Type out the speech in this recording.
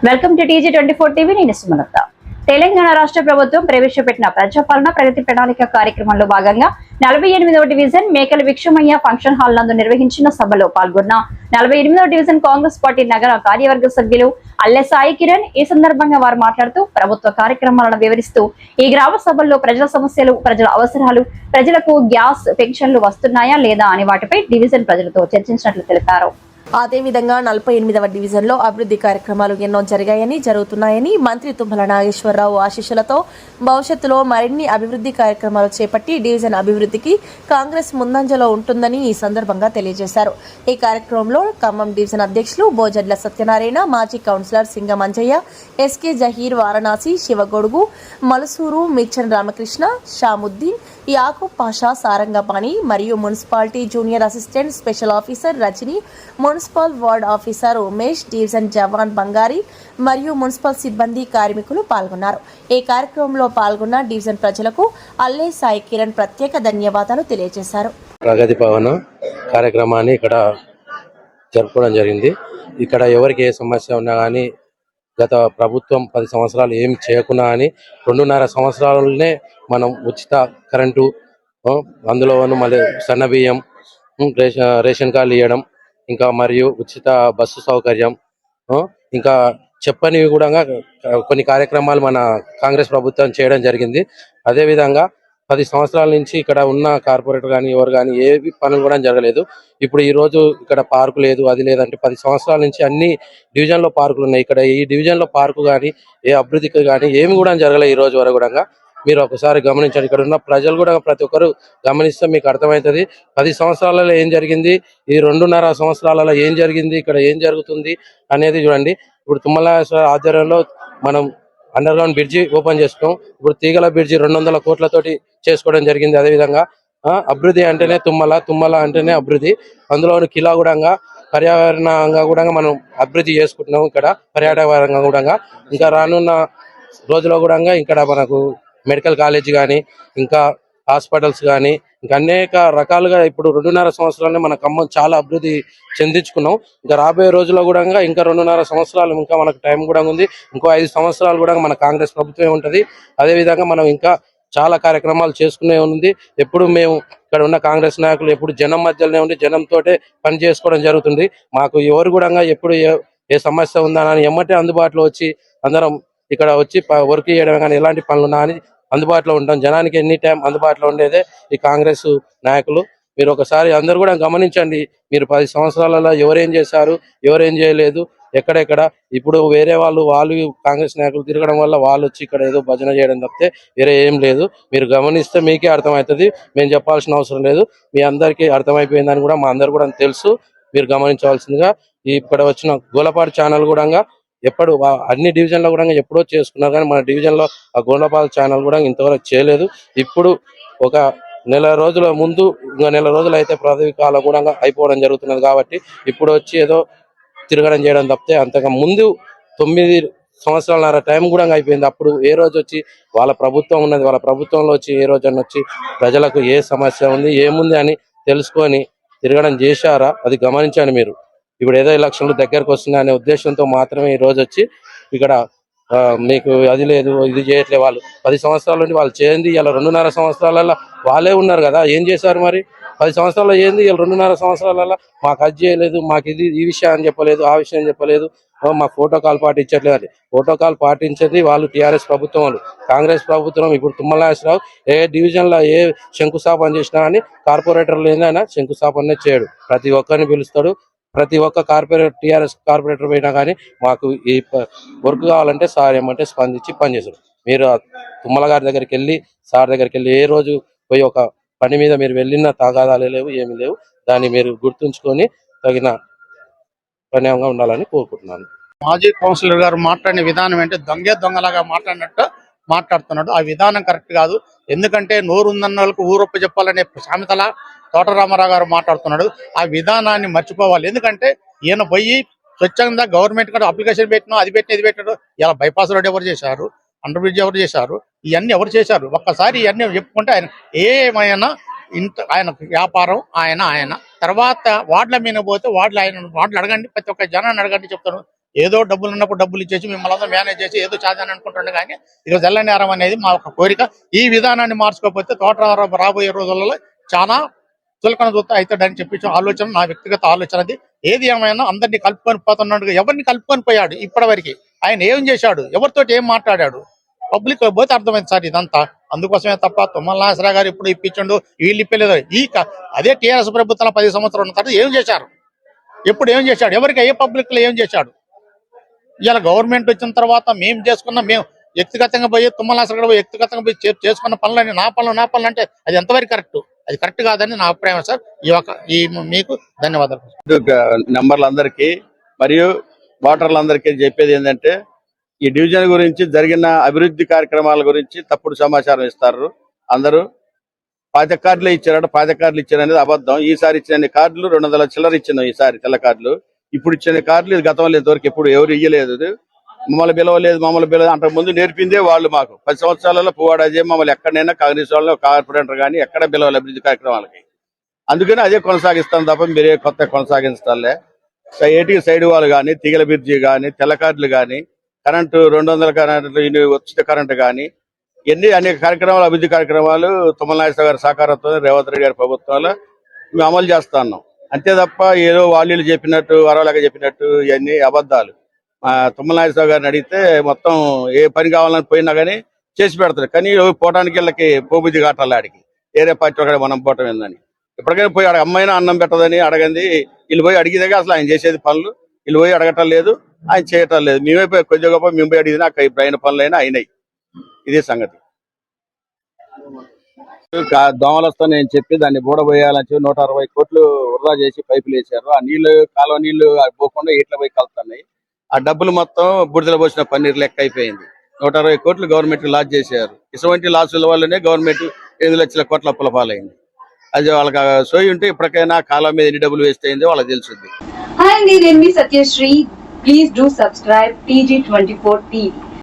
Welcome to TG24 TV. నేను సుమలత. తెలంగాణ రాష్ట్ర ప్రభుత్వం ప్రవేశపెట్టిన ప్రజాపాలన ప్రగతి ప్రణాళిక కార్యక్రమంలో భాగంగా 48వ డివిజన్ మేకల విక్షమయ్య ఫంక్షన్ హాల్ నందు నిర్వహించిన సభలో పాల్గొన్న 48వ డివిజన్ కాంగ్రెస్ పార్టీ నగర కార్యవర్గ సభ్యులు అల్లె సాయి కిరణ్ ఈ సందర్భంగా వారు మాట్లాడుతూ ప్రభుత్వ కార్యక్రమాలను వివరిస్తూ ఈ గ్రామ సభల్లో ప్రజల సమస్యలు, ప్రజల అవసరాలు, ప్రజలకు గ్యాస్ పెన్షన్లు వస్తున్నాయా లేదా అని వాటిపై డివిజన్ ప్రజలతో చర్చించినట్లు తెలిపారు. అదేవిధంగా 48వ డివిజన్లో అభివృద్ధి కార్యక్రమాలు ఎన్నో జరిగాయని, జరుగుతున్నాయని మంత్రి తుమ్మల నాగేశ్వరరావు ఆశీస్సులతో భవిష్యత్తులో మరిన్ని అభివృద్ధి కార్యక్రమాలు చేపట్టి డివిజన్ అభివృద్ధికి కాంగ్రెస్ ముందంజలో ఉంటుందని ఈ సందర్భంగా తెలియజేశారు. ఈ కార్యక్రమంలో ఖమ్మం డివిజన్ అధ్యక్షులు బోజడ్ల సత్యనారాయణ, మాజీ కౌన్సిలర్ సింగ మంజయ్య, ఎస్కే జహీర్, వారణాసి శివగొడుగు, మలసూరు మిచ్చన్ రామకృష్ణ, షాముద్దీన్, యాకూబ్ పాషా, సారంగపాణి మరియు municipality junior assistant special officer Rajani, municipal ward officer Umesh, division jawan Bangari మరియు మున్సిపల్ సిబ్బంది, కార్మికులు పాల్గొన్నారు. ఈ కార్యక్రమంలో పాల్గొన్న డివిజన్ ప్రజలకు అల్లే సాయి కిరణ్ ప్రత్యేక ధన్యవాదాలు తెలియజేశారు. ప్రగతి భవన కార్యక్రమాన్ని ఇక్కడ జరుపుకోవడం జరిగింది. ఇక్కడ ఎవరికి ఏ సమస్య ఉన్నా కానీ గత ప్రభుత్వం 10 సంవత్సరాలు ఏం చేయకున్నా అని 2.5 సంవత్సరాలనే మనం ఉచిత కరెంటు, అందులో మళ్ళీ సన్న బియ్యం, రేషన్ కార్డులు ఇవ్వడం, ఇంకా మరియు ఉచిత బస్సు సౌకర్యం, ఇంకా చెప్పనివి కూడా కొన్ని కార్యక్రమాలు మన కాంగ్రెస్ ప్రభుత్వం చేయడం జరిగింది. అదేవిధంగా 10 సంవత్సరాల నుంచి ఇక్కడ ఉన్న కార్పొరేటర్ కానీ ఎవరు కానీ ఏవి పనులు కూడా జరగలేదు. ఇప్పుడు ఈ రోజు ఇక్కడ పార్కు లేదు, అది లేదంటే 10 సంవత్సరాల నుంచి అన్ని డివిజన్లో పార్కులు ఉన్నాయి. ఇక్కడ ఈ డివిజన్లో పార్కు కానీ ఏ అభివృద్ధికి కానీ ఏమి కూడా జరగలేదు ఈ రోజు వరకు కూడా. మీరు ఒకసారి గమనించండి, ఇక్కడ ఉన్న ప్రజలు కూడా ప్రతి ఒక్కరు గమనిస్తే మీకు అర్థమవుతుంది 10 సంవత్సరాలలో ఏం జరిగింది, ఈ 2.5 సంవత్సరాలలో ఏం జరిగింది, ఇక్కడ ఏం జరుగుతుంది అనేది చూడండి. ఇప్పుడు తుమ్మల ఆధ్వర్యంలో మనం అండర్ గ్రౌండ్ బ్రిడ్జి ఓపెన్ చేసుకున్నాం. ఇప్పుడు తీగల బ్రిడ్జి 200 కోట్లతోటి చేసుకోవడం జరిగింది. అదేవిధంగా అభివృద్ధి అంటేనే తుమ్మల అంటేనే అభివృద్ధి. అందులో కిలా కూడా పర్యావరణంగా కూడా మనం అభివృద్ధి చేసుకుంటున్నాం. ఇక్కడ పర్యాటకపరంగా కూడా ఇంకా రానున్న రోజుల్లో కూడా ఇక్కడ మనకు మెడికల్ కాలేజ్ కానీ, ఇంకా హాస్పిటల్స్ కానీ, ఇంకా అనేక రకాలుగా ఇప్పుడు 2.5 సంవత్సరాలనే మన ఖమ్మం చాలా అభివృద్ధి చెందించుకున్నాం. ఇంకా రాబోయే రోజుల్లో కూడా ఇంకా 2.5 సంవత్సరాలు ఇంకా మనకు టైం కూడా ఉంది. ఇంకో 5 సంవత్సరాలు కూడా మన కాంగ్రెస్ ప్రభుత్వమే ఉంటుంది. అదేవిధంగా మనం ఇంకా చాలా కార్యక్రమాలు చేసుకునే ఉంది. ఎప్పుడు మేము ఇక్కడ ఉన్న కాంగ్రెస్ నాయకులు ఎప్పుడు జనం మధ్యలోనే ఉండి జనంతోటే పని చేసుకోవడం జరుగుతుంది. మాకు ఎవరు కూడా ఎప్పుడు ఏ సమస్య ఉందా అని ఎమ్మటే అందుబాటులో వచ్చి అందరం ఇక్కడ వచ్చి వర్క్ చేయడం కానీ ఎలాంటి పనులు ఉన్నా అని అందుబాటులో ఉంటాం. జనానికి ఎనీ టైం అందుబాటులో ఉండేదే ఈ కాంగ్రెస్ నాయకులు. మీరు ఒకసారి అందరు కూడా గమనించండి. మీరు 10 సంవత్సరాలలో ఎవరేం చేశారు, ఎవరేం చేయలేదు, ఎక్కడెక్కడ ఇప్పుడు వేరే వాళ్ళు కాంగ్రెస్ నాయకులు తిరగడం వల్ల వాళ్ళు వచ్చి ఇక్కడ ఏదో భజన చేయడం తప్పితే వేరే ఏం లేదు. మీరు గమనిస్తే మీకే అర్థమవుతుంది. మేము చెప్పాల్సిన అవసరం లేదు. మీ అందరికీ అర్థమైపోయిందని కూడా మా అందరు కూడా తెలుసు. మీరు గమనించవలసిందిగా ఇక్కడ వచ్చిన గోలపాటి ఛానల్ కూడా ఎప్పుడు అన్ని డివిజన్లో కూడా ఎప్పుడో చేసుకున్నారు, కానీ మన డివిజన్లో ఆ గోండపాల ఛానల్ కూడా ఇంతవరకు చేయలేదు. ఇప్పుడు ఒక నెల రోజుల ముందు ఇంకా నెల రోజులు అయితే పదవి కాలం కూడా అయిపోవడం జరుగుతున్నది. కాబట్టి ఇప్పుడు వచ్చి ఏదో తిరగడం చేయడం తప్పితే అంతగా ముందు 9 సంవత్సరాల టైం కూడా అయిపోయింది. అప్పుడు ఏ రోజు వచ్చి వాళ్ళ ప్రభుత్వం ఉన్నది, వాళ్ళ ప్రభుత్వంలో వచ్చి ఏ రోజు వచ్చి ప్రజలకు ఏ సమస్య ఉంది ఏముంది అని తెలుసుకొని తిరగడం చేశారా అది గమనించండి. మీరు ఇప్పుడు ఏదో ఎలక్షన్లు దగ్గరకు వస్తున్నాయనే ఉద్దేశంతో మాత్రమే ఈ రోజు వచ్చి ఇక్కడ మీకు అది లేదు ఇది చేయట్లేదు. వాళ్ళు 10 సంవత్సరాల నుండి వాళ్ళు చేయండి. ఇలా 2.5 సంవత్సరాలలో వాళ్ళే ఉన్నారు కదా, ఏం చేశారు మరి? 10 సంవత్సరాలు ఏంది, ఇలా 2.5 సంవత్సరాలలో మాకు అది చేయలేదు, మాకు ఇది ఈ విషయాన్ని చెప్పలేదు, ఆ విషయం చెప్పలేదు, మాకు ప్రోటోకాల్ పాటించట్లేదు అని. ప్రోటోకాల్ పాటించేది వాళ్ళు టీఆర్ఎస్ ప్రభుత్వం వాళ్ళు. కాంగ్రెస్ ప్రభుత్వం ఇప్పుడు తుమ్మల నాగేశ్వరరావు ఏ డివిజన్లో ఏ శంకుస్థాపన చేసినా అని కార్పొరేటర్లు ఏందైనా శంకుస్థాపనే చేయడు. ప్రతి ఒక్కరిని పిలుస్తాడు. ప్రతి ఒక్క టీఆర్ఎస్ కార్పొరేటర్ పోయినా కానీ మాకు ఈ వర్క్ కావాలంటే సార్ ఏమంటే స్పందించి పనిచేస్తారు. మీరు తుమ్మల గారి దగ్గరికి వెళ్ళి సార్ దగ్గరికి వెళ్ళి ఏ రోజు పోయి ఒక పని మీద మీరు వెళ్ళిన తాగాదాలే లేవు, ఏమీ లేవు. దాన్ని మీరు గుర్తుంచుకొని తగిన పనిగా ఉండాలని కోరుకుంటున్నాను. మాజీ కౌన్సిలర్ గారు మాట్లాడిన విధానం అంటే దొంగలాగా మాట్లాడినట్టు మాట్లాడుతున్నాడు. ఆ విధానం కరెక్ట్ కాదు. ఎందుకంటే నోరు ఉందన్న వాళ్ళకు ఊరొప్ప చెప్పాలనే సామెతల తోటరామారావు గారు మాట్లాడుతున్నాడు. ఆ విధానాన్ని మర్చిపోవాలి. ఎందుకంటే ఈయన పోయి స్వచ్ఛంగా గవర్నమెంట్ కూడా అప్లికేషన్ పెట్టినా అది పెట్టిన ఇది పెట్టాడు. ఇలా బైపాస్ రోడ్ ఎవరు చేశారు, అండర్ బ్రిడ్జ్ ఎవరు చేశారు, ఇవన్నీ ఎవరు చేశారు? ఒక్కసారి ఇవన్నీ చెప్పుకుంటే ఆయన ఏమైనా ఆయన వ్యాపారం ఆయన తర్వాత వార్డుల మీద పోతే వార్డులు అడగండి, ప్రతి ఒక్క జనాన్ని అడగండి చెప్తాను. ఏదో డబ్బులు ఉన్నప్పుడు డబ్బులు ఇచ్చేసి మిమ్మల్ని అందరూ మేనేజ్ చేసి ఏదో చాదని అనుకుంటుండే కానీ ఈరోజు ఎల్లనేరం అనేది మా ఒక కోరిక. ఈ విధానాన్ని మార్చుకోకపోతే తోటరామారావు రాబోయే రోజులలో చాలా చులకన చూస్తా అవుతాడని చెప్పి ఆలోచన, నా వ్యక్తిగత ఆలోచన. అది ఏది ఏమైనా అందరినీ కలుపుకొని పోతున్నాడు. ఎవరిని కలుపుకొని పోయాడు ఇప్పటి వరకు? ఆయన ఏం చేశాడు? ఎవరితోటి ఏం మాట్లాడాడు? పబ్లిక్ పోతే అర్థమైంది సార్ ఇదంతా. అందుకోసమే తప్ప తుమ్మల నాగేశ్వరరావు గారు ఇప్పుడు ఇప్పించండు, వీళ్ళు ఇప్పలేదు. అదే టీఆర్ఎస్ ప్రభుత్వం 10 సంవత్సరాలు ఉన్న తర్వాత ఏం చేశారు? ఎప్పుడు ఏం చేశాడు? ఎవరికి ఏ పబ్లిక్ లో ఏం చేశాడు? ఇలా గవర్నమెంట్ వచ్చిన తర్వాత మేము చేసుకున్నాం, మేము వ్యక్తిగతంగా పోయి తుమ్మల నాగేశ్వరరావు గారు వ్యక్తిగతంగా పోయి చేసుకున్న పనులని నా పనులు అంటే అది ఎంతవరకు కరెక్ట్? అది కరెక్ట్ కాదని నా అభిప్రాయం సార్. మీకు ధన్యవాదాలు. నంబర్లందరికీ మరియు ఓటర్లందరికీ చెప్పేది ఏంటంటే, ఈ డివిజన్ గురించి జరిగిన అభివృద్ధి కార్యక్రమాల గురించి తప్పుడు సమాచారం ఇస్తారు. అందరూ 10 కార్డులే ఇచ్చారట, 10 కార్డులు ఇచ్చారనేది అబద్ధం. ఈసారి ఇచ్చిన కార్డులు 200 చిల్లర ఇచ్చినాం. ఈసారి తెల్ల కార్డులు. ఇప్పుడు ఇచ్చిన కార్డులు ఇది గతంలో ఇంతవరకు ఎప్పుడు ఎవరు ఇయ్యలేదు. మమ్మల్ని పిలవలేదు అంతకు ముందు నేర్పిందే వాళ్ళు. మాకు 10 సంవత్సరాలలో పువ్వాడాజే మమ్మల్ని ఎక్కడైనా కాంగ్రెస్ వాళ్ళు కార్పొరేటర్ కానీ ఎక్కడ పిలవాలి అభివృద్ధి కార్యక్రమాలకి. అందుకని అదే కొనసాగిస్తాం తప్ప మీరే కొత్త కొనసాగించాలే. ఏటికి సైడ్ వాళ్ళు కానీ, తీగల బ్రిడ్జి కానీ, తెల్ల కార్డులు కానీ, కరెంటు 200 కరెంటు, ఉచిత కరెంటు కానీ, ఇవన్నీ అనేక కార్యక్రమాలు, అభివృద్ధి కార్యక్రమాలు తుమ్మల నాగేశ్వరరావు గారి సహకారంతో రేవంత్ రెడ్డి గారి ప్రభుత్వంలో మేము అమలు చేస్తా ఉన్నాం. అంతే తప్ప ఏదో వాళ్ళు చెప్పినట్టు, వరవలాగా చెప్పినట్టు ఇవన్నీ అబద్ధాలు. తుమ్మల నాగేశ్వరరావు గారిని అడిగితే మొత్తం ఏ పని కావాలని పోయినా కానీ చేసి పెడతారు. కానీ పోవడానికి వీళ్ళకి పోబుద్ధి కాటాలి. ఆడికి వేరే పార్టీ ఒకటి మనం పోవటం ఏందని. ఎప్పటికైనా పోయి అమ్మైనా అన్నం పెట్టదని అడగండి. వీళ్ళు పోయి అడిగిదేగా అసలు ఆయన చేసేది పనులు. వీళ్ళు పోయి అడగటం లేదు, ఆయన చేయటం లేదు. మేమే పోయి కొద్దిగా గొప్ప మేము పోయి అడిగినా అక్కడ ఇప్పుడు అయిన పనులైనా అయినాయి. ఇదే సంగతి. దోమలతో నేను చెప్పి దాన్ని బూడబోయాలని చెప్పి 160 కోట్లు వృధా చేసి పైపులు వేశారు. ఆ నీళ్లు, కాలువ నీళ్లు పోకుండా ఇట్లా పోయి కలుతున్నాయి. ఆ డబ్బులు మొత్తం బుడిదల పోసిన పన్నీరు లెక్క అయిపోయింది. 160 కోట్లు గవర్నమెంట్ లాస్ చేశారు. ఇటువంటి లాసుల వల్లనే గవర్నమెంట్ 5 లక్షల కోట్ల అప్పుల పాలైంది. అది వాళ్ళకి సోయి ఉంటే ఇప్పటికైనా కాలం మీద ఎన్ని డబ్బులు వేస్ట్ అయిందో వాళ్ళకి తెలుస్తుంది. హాయ్ అండి, నేను మీ Satyasri. Please do subscribe TG24 TV.